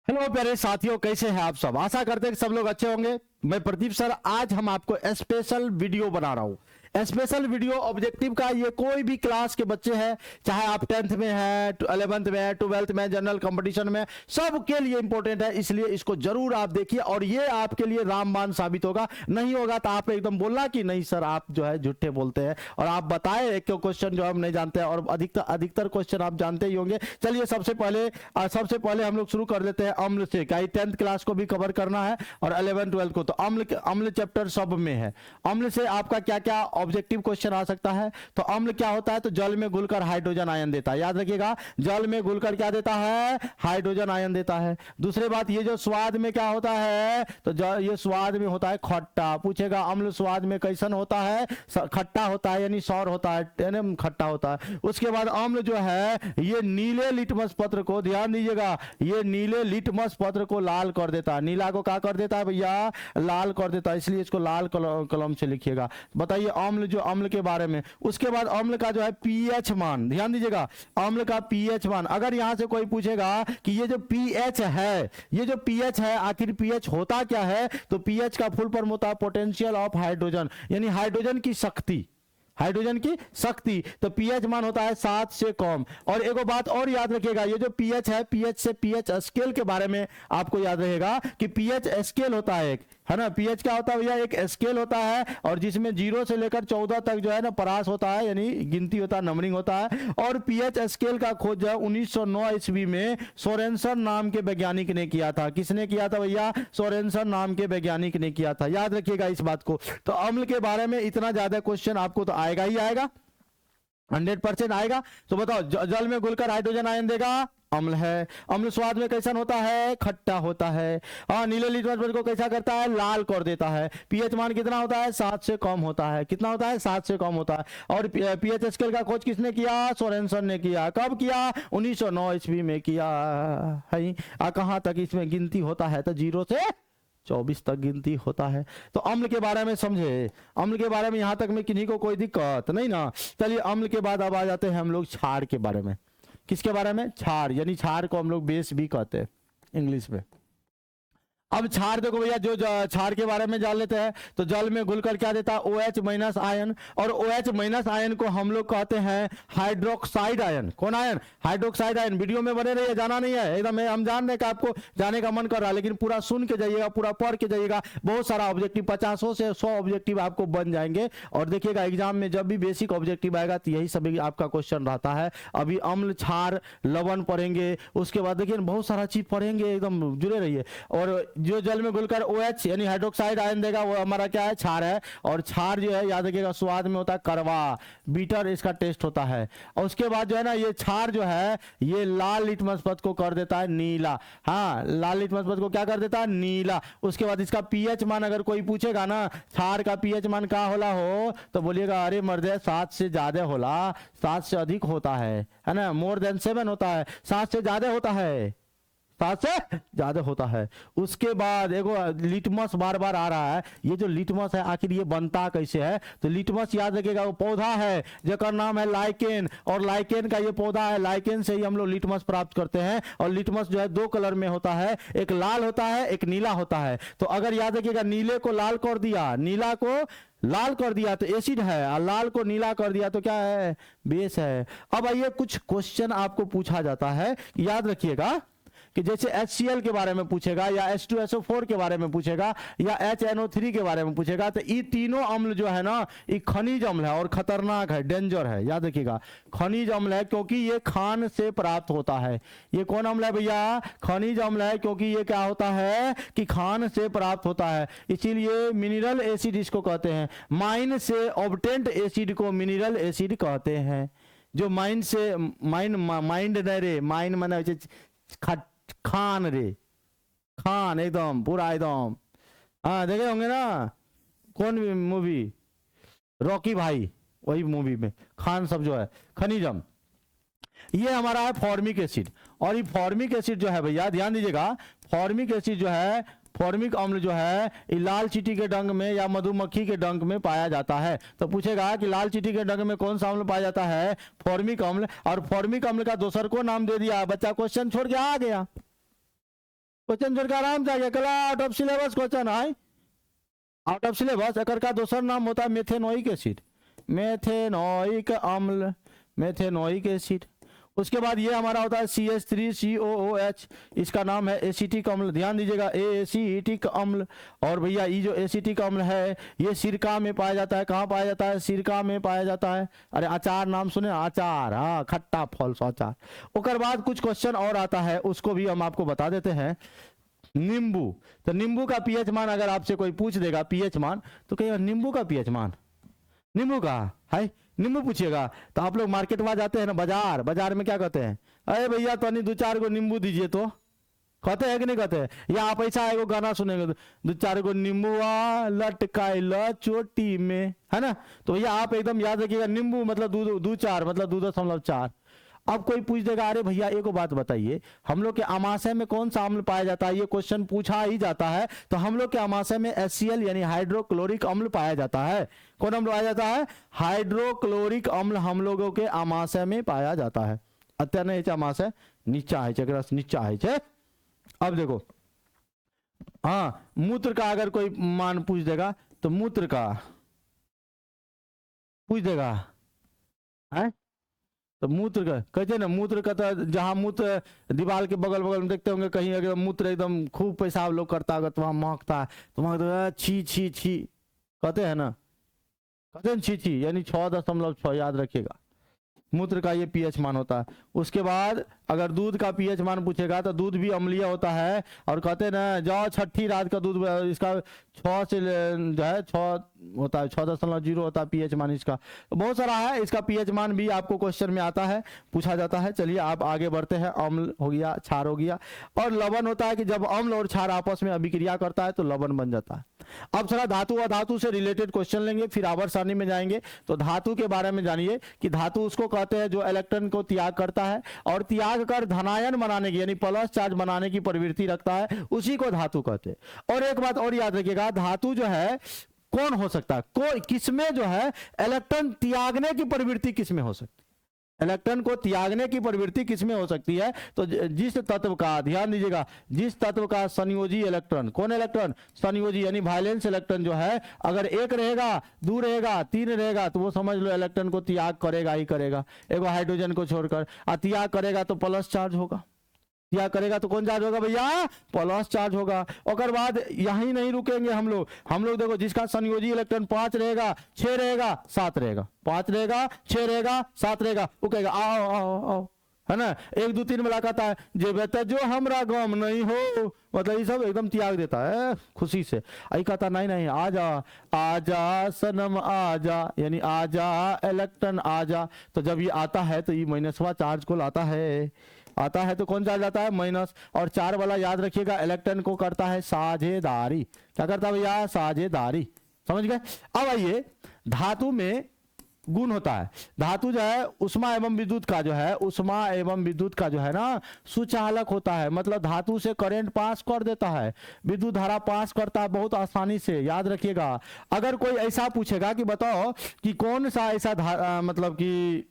Hello प्यारे साथियों, कैसे हैं आप सब। आशा करते हैं कि सब लोग अच्छे होंगे। मैं प्रदीप सर, आज हम आपको स्पेशल वीडियो बना रहा हूं। स्पेशल वीडियो ऑब्जेक्टिव का, ये कोई भी क्लास के बच्चे हैं, चाहे आप 10th में है, 11th में है, 12th में, जनरल कंपटीशन में, सबके लिए इंपॉर्टेंट है। इसलिए इसको जरूर आप देखिए और ये आपके लिए रामबाण साबित होगा। नहीं होगा तो आप एकदम बोलना कि नहीं सर आप जो है झूठे बोलते हैं, और आप बताएं एक क्वेश्चन जो हम नहीं जानते हैं, और अधिकतर क्वेश्चन आप जानते ही होंगे। चलिए सबसे पहले हम लोग शुरू कर देते हैं अम्ल से। क्या 10th क्लास को भी कवर करना है और 11th 12th को, तो अम्ल चैप्टर सब में है। अम्ल से आपका क्या क्या ऑब्जेक्टिव क्वेश्चन आ सकता है। तो अम्ल क्या होता है, तो जल में घुलकर हाइड्रोजन आयन देता है। याद रखिएगा, जल में घुलकर क्या देता है, हाइड्रोजन आयन देता है। दूसरी बात, ये जो स्वाद में क्या होता है, तो ये स्वाद में होता है खट्टा। पूछेगा अम्ल स्वाद में कैसन होता है, खट्टा होता है, यानी सौर होता है, यानी खट्टा होता है। उसके बाद अम्ल जो है ये नीले लिटमस पत्र को, ध्यान दीजिएगा, ये नीले लिटमस पत्र को लाल कर देता है। नीला को क्या कर देता है भैया, लाल कर देता है। इसलिए इसको लाल कलम से लिखिएगा। बताइए अम्ल के बारे में। उसके बाद अम्ल का जो है पीएच मान, ध्यान दीजिएगा, अम्ल का पीएच मान। अगर यहां से कोई पूछेगा कि ये जो पीएच है, ये जो पीएच है, आखिर पीएच होता क्या है, तो पीएच का फुल फॉर्म होता है पोटेंशियल ऑफ हाइड्रोजन, यानी हाइड्रोजन की शक्ति, हाइड्रोजन की शक्ति। तो पीएच मान होता है 7 से कम। और एक बात और याद रखिएगा, ये जो पीएच है, पीएच से पीएच स्केल के बारे में आपको याद रहेगा कि पीएच स्केल होता है एक, है ना। पीएच क्या होता है भैया, एक स्केल होता है, और जिसमें 0 से लेकर 14 तक जो है ना परास होता है, यानी गिनती होता है, नंबरिंग होता है। और पीएच स्केल का खोज जो है 1909 ईस्वी में सोरेनसन नाम के वैज्ञानिक ने किया था। किसने किया था भैया, सोरेनसन नाम के वैज्ञानिक ने किया था। याद रखिएगा इस बात को। तो अम्ल के बारे में इतना ज्यादा क्वेश्चन आपको तो आएगा ही आएगा, 100% आएगा। तो बताओ, जल में घुलकर हाइड्रोजन आयन देगा, अम्ल है। अम्ल स्वाद में कैसा होता है, खट्टा होता है। हाँ, नीले लिटमस पत्र को कैसा करता है, लाल कर देता है। पीएच मान कितना होता है, 7 से कम होता है। कितना होता है, 7 से कम होता है। और पीएच स्केल का खोज किसने किया, सोरेनसन ने किया। कब किया, 1909 ईस्वी में किया है। कहां तक इसमें गिनती होता है, तो 0 से 24 तक गिनती होता है। तो अम्ल के बारे में समझे। अम्ल के बारे में यहां तक में किन्हीं को कोई दिक्कत नहीं ना। चलिए अम्ल के बाद अब आ जाते हैं हम लोग क्षार के बारे में। किसके बारे में, क्षार, यानी क्षार को हम लोग बेस भी कहते हैं इंग्लिश में। अब क्षार देखो भैया, जो क्षार के बारे में जान लेते हैं। तो जल में घुलकर क्या देता है, OH माइनस आयन। और OH माइनस आयन को हम लोग कहते हैं हाइड्रोक्साइड आयन। कौन आयन, हाइड्रोक्साइड आयन। वीडियो में बने रहिए, जाना नहीं है एकदम। हम जान रहे कि आपको जाने का मन कर रहा है, लेकिन पूरा सुन के जाइएगा, पूरा पढ़ के जाइएगा। बहुत सारा ऑब्जेक्टिव, 50 से 100 ऑब्जेक्टिव आपको बन जाएंगे। और देखिएगा एग्जाम में जब भी बेसिक ऑब्जेक्टिव आएगा तो यही सभी आपका क्वेश्चन रहता है। अभी अम्ल, क्षार, लवण पढ़ेंगे, उसके बाद देखिए बहुत सारा चीज पढ़ेंगे, एकदम जुड़े रहिए। और जो जल में घुलकर OH यानी हाइड्रोक्साइड आयन देगा, वो हमारा क्या है, क्षार है। और क्षार जो है याद रखिएगा, स्वाद में होता है कड़वा, बीटर इसका टेस्ट होता है। और उसके बाद जो है ना, ये क्षार जो है ये लाल लिटमस पत्र को कर देता है नीला। हाँ, लाल लिटमस पत्र को क्या कर देता है, नीला। उसके बाद इसका पीएच मान अगर कोई पूछेगा ना, क्षार का पीएच मान क्या होला हो, तो बोलिएगा अरे मर्दे 7 से ज्यादा होला, 7 से अधिक होता है ना, मोर देन 7 होता है, 7 से ज्यादा होता है, 7 से ज्यादा होता है। उसके बाद एगो लिटमस बार बार आ रहा है। ये जो लिटमस है आखिर ये बनता कैसे है, तो लिटमस याद रखिएगा वो पौधा है जिसका नाम है लाइकेन। और लाइकेन का ये पौधा है, लाइकेन से ही हम लोग लिटमस प्राप्त करते हैं। और लिटमस जो है 2 कलर में होता है, एक लाल होता है, एक नीला होता है। तो अगर याद रखिएगा, नीले को लाल कर दिया, नीला को लाल कर दिया तो एसिड है, और लाल को नीला कर दिया तो क्या है, बेस है। अब आइए कुछ क्वेश्चन आपको पूछा जाता है, याद रखिएगा कि जैसे HCl के बारे में पूछेगा, या H2SO4 के बारे में पूछेगा, या HNO3 के बारे में पूछेगा, तो ये तीनों अम्ल जो है ना, ये खनिज अम्ल है और खतरनाक है, डेंजर है। याद रखिएगा, खनिज अम्ल है क्योंकि ये खान से प्राप्त होता है। ये कौन अम्ल है भैया, खनिज अम्ल है, क्योंकि ये क्या होता है कि खान से प्राप्त होता है। इसीलिए मिनरल एसिड इसको कहते हैं। माइन से ऑब्टेन्ड एसिड को मिनरल एसिड कहते हैं। जो माइन से, माइंड नहीं रे, माइन माने खान रे, खान एकदम पूरा एकदम। हाँ देखे होंगे ना, कौन भी मूवी, रॉकी भाई, वही मूवी में खान सब जो है खनिजम। ये हमारा है फॉर्मिक एसिड। और ये फॉर्मिक एसिड जो है भैया ध्यान दीजिएगा, फॉर्मिक एसिड जो है, फॉर्मिक अम्ल जो है, लाल चींटी के डंक में या मधुमक्खी के डंक में पाया जाता है। तो पूछेगा कि लाल चींटी के डंक में कौन सा अम्ल पाया जाता है, फॉर्मिक अम्ल। और फॉर्मिक अम्ल का दूसर को नाम दे दिया, बच्चा क्वेश्चन छोड़ के आ गया। क्वेश्चन जोड़ के आराम से आ गया। कल आउट ऑफ सिलेबस क्वेश्चन है, आउट ऑफ सिलेबस। एकर का दूसरा नाम होता है मेथेनोइक एसिड, मेथेनोइक अम्ल, मेथेनोइक एसिड। उसके बाद ये हमारा होता है CH3COOH, इसका नाम है एसिटिक अम्ल। ध्यान दीजिएगा, एसिटिक अम्ल। और भैया ये जो एसिटिक अम्ल है ये सिरका में पाया जाता है। कहाँ पाया जाता है? सिरका में पाया जाता है। अरे अचार नाम सुने, अचार, हाँ, खट्टा फल अचार। उसके बाद कुछ क्वेश्चन और आता है, उसको भी हम आपको बता देते हैं। नींबू, तो नींबू का पीएच मान अगर आपसे कोई पूछ देगा पीएच मान, तो कहिएगा नींबू का पीएच मान, नींबू का है, नींबू पूछिएगा। तो आप लोग मार्केट में जाते हैं ना, बाजार, बाजार में क्या कहते हैं? अरे भैया तो नहीं 2-4 को नींबू दीजिए, तो कहते हैं कि नहीं कहते हैं? या आप ऐसा एगो गाना सुनेंगे, 2-4 को नींबुआ लटकाइल चोटी में, है ना? तो भैया आप एकदम याद रखिएगा, नींबू मतलब 2-4 मतलब 2.4। अब कोई पूछ देगा, अरे भैया एक बात बताइए, हम लोग के आमाशय में कौन सा अम्ल पाया जाता है? ये क्वेश्चन पूछा ही जाता है। तो हम लोग के आमाशय में HCl यानी हाइड्रोक्लोरिक अम्ल पाया जाता है। कौन अम्ल पाया जाता है? हाइड्रोक्लोरिक अम्ल हम लोगों के आमाशय में पाया जाता है। अत्यार नहीं आमाशय, नीचा है, नीचा है। अब देखो, हाँ, मूत्र का अगर कोई मान पूछ देगा, तो मूत्र का पूछ देगा है, तो मूत्र का कहते ना, मूत्र का तो जहां मूत्र दीवार के बगल बगल में देखते होंगे कहीं, अगर मूत्र एकदम खूब पेशाब लोग करता होगा तो वहां महकता है, तो वहां छी छी छी कहते हैं ना, कहते हैं छी छी, यानी 6.6 याद रखिएगा, मूत्र का ये पीएच मान होता है। उसके बाद अगर दूध का पीएच मान पूछेगा तो दूध भी अम्लीय होता है, और कहते हैं ना जाओ छठी रात का दूध, इसका 6 से जो है 6 होता है, 6.0 होता है पीएच मान इसका। बहुत सारा है, इसका पीएच मान भी आपको क्वेश्चन में आता है, पूछा जाता है। चलिए आप आगे बढ़ते हैं। अम्ल हो गया, क्षार हो गया, और लवण होता है कि जब अम्ल और क्षार आपस में अभिक्रिया करता है तो लवण बन जाता है। अब थोड़ा धातु अधातु से रिलेटेड क्वेश्चन लेंगे, फिर आवर्त सारणी में जाएंगे। तो धातु के बारे में जानिए कि धातु उसको कहते हैं जो इलेक्ट्रॉन को त्याग करता है, और त्याग कर धनायन बनाने की यानी प्लस चार्ज बनाने की प्रवृत्ति रखता है, उसी को धातु कहते हैं। और एक बात और याद रखिएगा, धातु जो है कौन हो सकता है, कोई किसमें जो है इलेक्ट्रॉन त्यागने की प्रवृत्ति किसमें हो सकती है, इलेक्ट्रॉन को त्यागने की प्रवृत्ति किसमें हो सकती है? तो जिस तत्व का, ध्यान दीजिएगा, जिस तत्व का संयोजी इलेक्ट्रॉन, कौन इलेक्ट्रॉन? संयोजी यानी वायलेंस इलेक्ट्रॉन जो है, अगर 1 रहेगा, 2 रहेगा, 3 रहेगा, तो वो समझ लो इलेक्ट्रॉन को त्याग करेगा ही करेगा, एगो हाइड्रोजन को छोड़कर। त्याग करेगा तो प्लस चार्ज होगा, त्याग करेगा तो कौन चार्ज होगा भैया? प्लस चार्ज होगा। और बाद यहीं नहीं रुकेंगे हम लोग देखो, जिसका संयोजी इलेक्ट्रॉन 5 रहेगा, 6 रहेगा, 7 रहेगा, 5 रहेगा, 6 रहेगा, 7 रहेगा, वो कहेगा आओ आओ आओ, है ना? 1 2 3 मुलाकात है, जे बेहतर जो हमरा गम नहीं हो, मतलब ये सब एकदम त्याग देता है खुशी से। आई कहता नहीं नहीं, आजा आजा सनम आजा, यानी आजा इलेक्ट्रॉन आजा। तो जब ये आता है तो ये माइनसवा चार्ज को लाता है, आता है तो कौन चार्ज आता है? माइनस। और 4 वाला याद रखिएगा, इलेक्ट्रॉन को करता है साझेदारी। क्या करता है भैया? साझेदारी। समझ गए? अब आइए, धातु में गुण होता है। धातु जो है उष्मा एवं विद्युत का जो है, उष्मा एवं विद्युत का जो है ना, सुचालक होता है। मतलब धातु से करंट पास कर देता है, विद्युत धारा पास करता है बहुत आसानी से, याद रखिएगा। अगर कोई ऐसा पूछेगा कि बताओ कि कौन सा ऐसा मतलब कि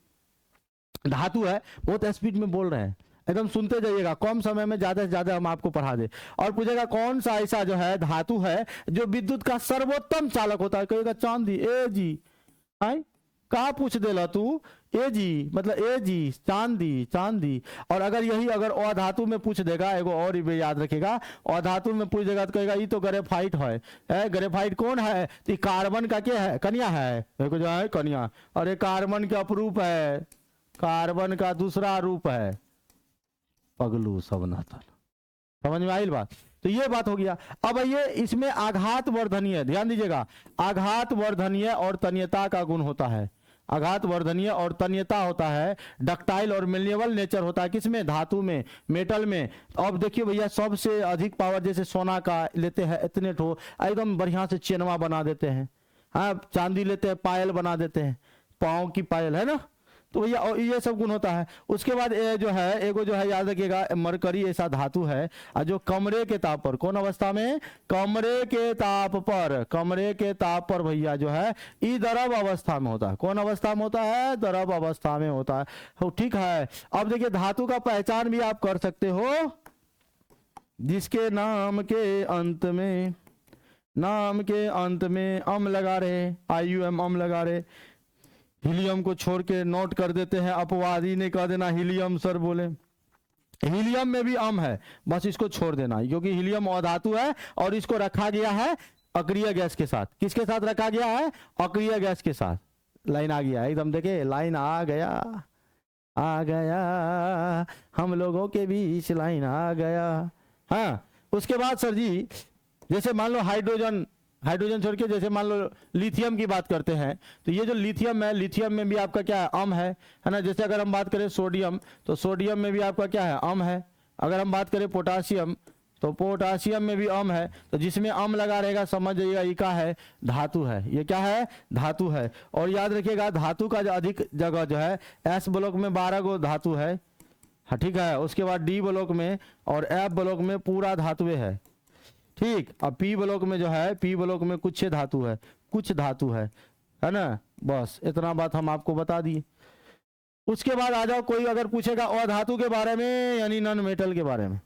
धातु है, बहुत स्पीड में बोल रहे हैं, एकदम सुनते जाइएगा, कम समय में ज्यादा से ज्यादा हम आपको पढ़ा दे। और पूछेगा कौन सा ऐसा जो है धातु है जो विद्युत का सर्वोत्तम चालक होता है, कहेगा चांदी। ए जी, आई कहा पूछ देला तू? ए जी मतलब ए जी, चांदी, चांदी। और अगर यही अगर अधातु में पूछ देगा, एगो और भी याद रखिएगा, अधातु में पूछ देगा तो कहेगा ये तो ग्रेफाइट है। ग्रेफाइट कौन है? तो कार्बन का क्या है? कन्या है, देखो जो है कन्या। और ये कार्बन का अपरूप है, कार्बन का दूसरा रूप है, पगलू सबनाथन। समझ में आई बात? तो ये बात हो गया। अब ये इसमें आघात वर्धनीय, ध्यान दीजिएगा, आघात वर्धनीय और तन्यता का गुण होता है। आघात वर्धनीय और तन्यता होता है। डक्टाइल और मिलनेबल नेचर होता है किसमें? धातु में, मेटल में। अब देखिए भैया, सबसे अधिक पावर जैसे सोना का लेते हैं इतने ठो, एकदम बढ़िया से चेनवा बना देते हैं। हाँ, चांदी लेते हैं, पायल बना देते हैं, पाँव की पायल, है ना? तो भैया ये सब गुण होता है। उसके बाद जो है एगो जो है याद रखिएगा, मरकरी ऐसा धातु है जो कमरे के ताप पर, कौन अवस्था में? कमरे के ताप पर, कमरे के ताप पर भैया जो है ई द्रव अवस्था में होता है। कौन अवस्था में होता है? द्रव अवस्था में होता है। ठीक है। अब देखिए धातु का पहचान भी आप कर सकते हो। जिसके नाम के अंत में अम लगा रहे, IUM अम लगा रहे। हीलियम को छोड़ के नोट कर देते हैं, अपवादी ने कह देना हीलियम सर बोले, हीलियम में भी अम है, बस इसको छोड़ देना क्योंकि हीलियम अधातु है और इसको रखा गया है अक्रिय गैस के साथ। किसके साथ रखा गया है? अक्रिय गैस के साथ। लाइन आ गया एकदम, देखे लाइन आ गया हम लोगों के बीच लाइन आ गया। हाँ, उसके बाद सर जी जैसे मान लो हाइड्रोजन छोड़ के जैसे मान लो लिथियम की बात करते हैं, तो ये जो लिथियम है, लिथियम में भी आपका क्या है? अम है ना। जैसे अगर हम बात करें सोडियम, तो सोडियम में भी आपका क्या है? अम है। अगर हम बात करें पोटासियम, तो पोटासियम में भी अम है। तो जिसमें अम लगा रहेगा समझ जाइएगा ये क्या है? धातु है। ये क्या है? धातु है। और याद रखिएगा धातु का जो अधिक जगह जो है, एस ब्लॉक में 12 गो धातु है, हाँ ठीक है। उसके बाद डी ब्लॉक में और एफ ब्लॉक में पूरा धातुएं है, ठीक। अब पी ब्लॉक में जो है, पी ब्लॉक में कुछ धातु है ना। बस इतना बात हम आपको बता दिए। उसके बाद आ जाओ, कोई अगर पूछेगा अधातु के बारे में यानी नॉन मेटल के बारे में।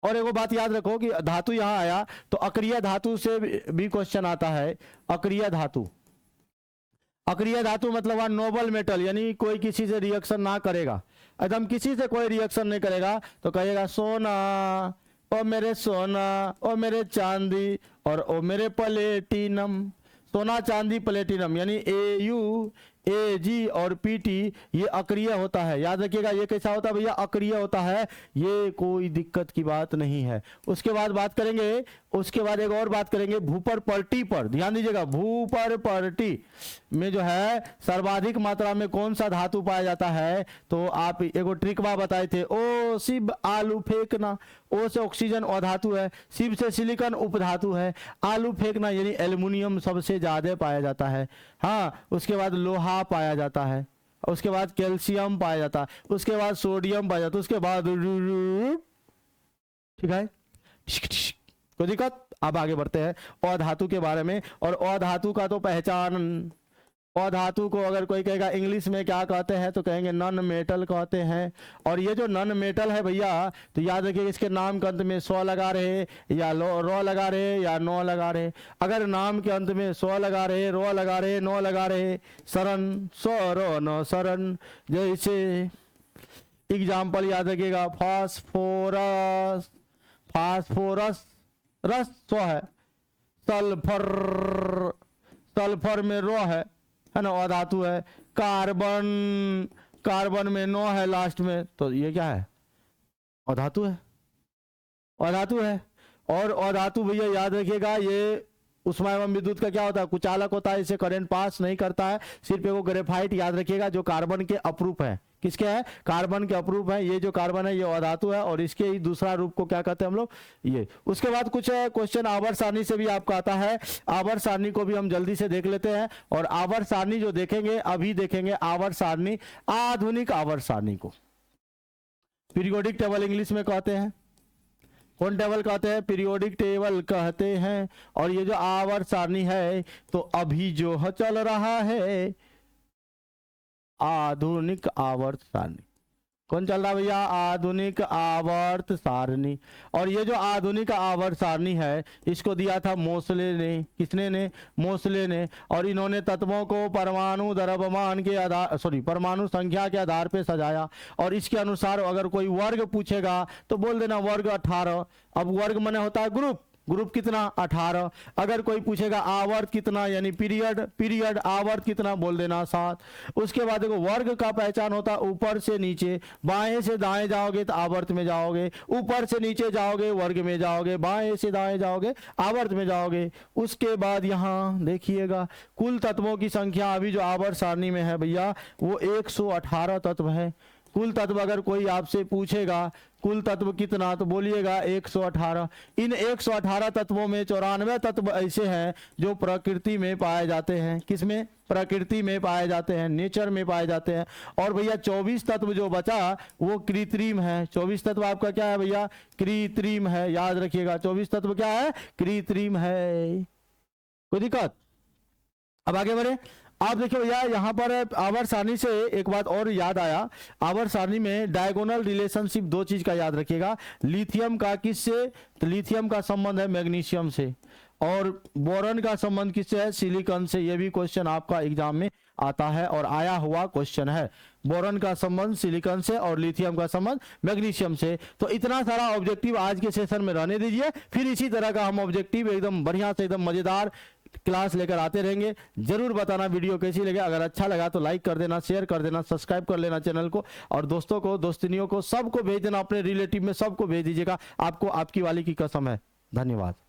और एक बात याद रखो कि धातु यहां आया तो अक्रिय धातु से भी क्वेश्चन आता है। अक्रिय धातु मतलब नोबल मेटल, यानी कोई किसी से रिएक्शन ना करेगा, एकदम किसी से कोई रिएक्शन नहीं करेगा, तो कहेगा सोना, ओ मेरे सोना, ओ मेरे चांदी, और ओ मेरे प्लेटिनम। सोना, चांदी, प्लेटिनम यानी AU, AG और PT ये अक्रिय होता है। याद रखिएगा ये कैसा होता है भैया? अक्रिय होता है। ये कोई दिक्कत की बात नहीं है। उसके बाद बात करेंगे, उसके बाद एक और बात करेंगे भूपर पर्टी पर। ध्यान दीजिएगा, भूपर पर्टी में जो है सर्वाधिक मात्रा में कौन सा धातु पाया जाता है? तो आप एगो ट्रिकवा बताए थे, ओ शिव आलू फेंकना। ओ से ऑक्सीजन अधातु है, शिव से सिलिकॉन उपधातु है, आलू फेंकना यानी एल्युमिनियम सबसे ज्यादा पाया जाता है। हाँ, उसके बाद लोहा पाया जाता है, उसके बाद कैल्शियम पाया जाता है, उसके बाद सोडियम पाया जाता है, उसके बाद ठीक है। कोई दिक्कत? अब आगे बढ़ते हैं अधातु के बारे में। और अधातु का तो पहचान, अधातु को अगर कोई कहेगा इंग्लिश में क्या कहते हैं, तो कहेंगे नॉन मेटल कहते हैं। और ये जो नॉन मेटल है भैया, तो याद रखिए इसके नाम के अंत में स्व लगा रहे या रॉ लगा रहे या नो लगा रहे। अगर नाम के अंत में स्व लगा रहे, रॉ लगा रहे, नो लगा रहे, शरण, स्व रो नो शरण। जैसे एग्जाम्पल याद रखिएगा, फास्फोरस, फास्फोरस रस स्व है, सल्फर, सल्फर में रो है ना, अधातु है। कार्बन, कार्बन में नो है लास्ट में, तो ये क्या है? अधातु है, अधातु है। और अधातु भैया याद रखिएगा ये उष्मा एवं विद्युत का क्या होता है? कुचालक होता है, इसे करंट पास नहीं करता है। सिर्फ एगो ग्रेफाइट याद रखिएगा जो कार्बन के अपरूप है। किसके है? कार्बन के अपरूप है। ये जो कार्बन है ये अधातु है, और इसके ही दूसरा रूप को क्या कहते हैं हम लोग? ये। उसके बाद कुछ क्वेश्चन आवर्त सारणी से भी आपका आता है। आवर्त सारणी को भी हम जल्दी से देख लेते हैं। और आवर्त सारणी जो देखेंगे, अभी देखेंगे आवर्त सारणी, आधुनिक आवर्त सारणी को पीरियोडिक टेबल इंग्लिश में कहते हैं। कौन टेबल कहते हैं? पीरियोडिक टेबल कहते हैं। और ये जो आवर्त सारणी है, तो अभी जो चल रहा है आधुनिक आवर्त सारणी। कौन चल रहा है भैया? आधुनिक आवर्त सारणी। और ये जो आधुनिक आवर्त सारणी है, इसको दिया था मोसले ने। किसने ने? मोसले ने। और इन्होंने तत्वों को परमाणु द्रव्यमान के आधार, परमाणु संख्या के आधार पे सजाया। और इसके अनुसार अगर कोई वर्ग पूछेगा तो बोल देना वर्ग 18। अब वर्ग माने होता है ग्रुप, ग्रुप कितना? 18। अगर कोई पूछेगा आवर्त कितना यानी पीरियड, पीरियड आवर्त कितना, बोल देना 7। उसके बाद देखो वर्ग का पहचान होता है ऊपर से नीचे, बाएं से दाएं जाओगे तो आवर्त में जाओगे, ऊपर से नीचे जाओगे वर्ग में जाओगे, बाएं से दाएं जाओगे आवर्त में जाओगे। उसके बाद यहाँ देखिएगा कुल तत्वों की संख्या अभी जो आवर्त सारणी में है भैया, वो 118 तत्व है। कुल तत्व अगर कोई आपसे पूछेगा कुल तत्व कितना, तो बोलिएगा 118। इन 118 तत्वों में 94 तत्व ऐसे हैं जो प्रकृति में पाए जाते हैं। किसमें? प्रकृति में पाए जाते हैं, नेचर में पाए जाते हैं। और भैया 24 तत्व जो बचा वो कृत्रिम है। 24 तत्व आपका क्या है भैया? कृत्रिम है। याद रखिएगा 24 तत्व क्या है? कृत्रिम है। कोई दिक्कत? अब आगे बढ़े। आप देखिए भैया यहाँ पर आवर्त सारणी से एक बात और याद आया, आवर्त सारणी में डायगोनल रिलेशनशिप दो चीज का याद रखिएगा, लिथियम का किससे, तो लिथियम का संबंध है मैग्नीशियम से, और बोरॉन का संबंध किससे है, सिलिकॉन से। यह भी क्वेश्चन आपका एग्जाम में आता है और आया हुआ क्वेश्चन है, बोरॉन का संबंध सिलिकॉन से और लिथियम का संबंध मैग्नीशियम से। तो इतना सारा ऑब्जेक्टिव आज के सेशन में रहने दीजिए, फिर इसी तरह का हम ऑब्जेक्टिव एकदम बढ़िया से एकदम मजेदार क्लास लेकर आते रहेंगे। जरूर बताना वीडियो कैसी लगे, अगर अच्छा लगा तो लाइक कर देना, शेयर कर देना, सब्सक्राइब कर लेना चैनल को, और दोस्तों को, दोस्तनियों को, सबको भेज देना, अपने रिलेटिव में सबको भेज दीजिएगा, आपको आपकी वाली की कसम है। धन्यवाद।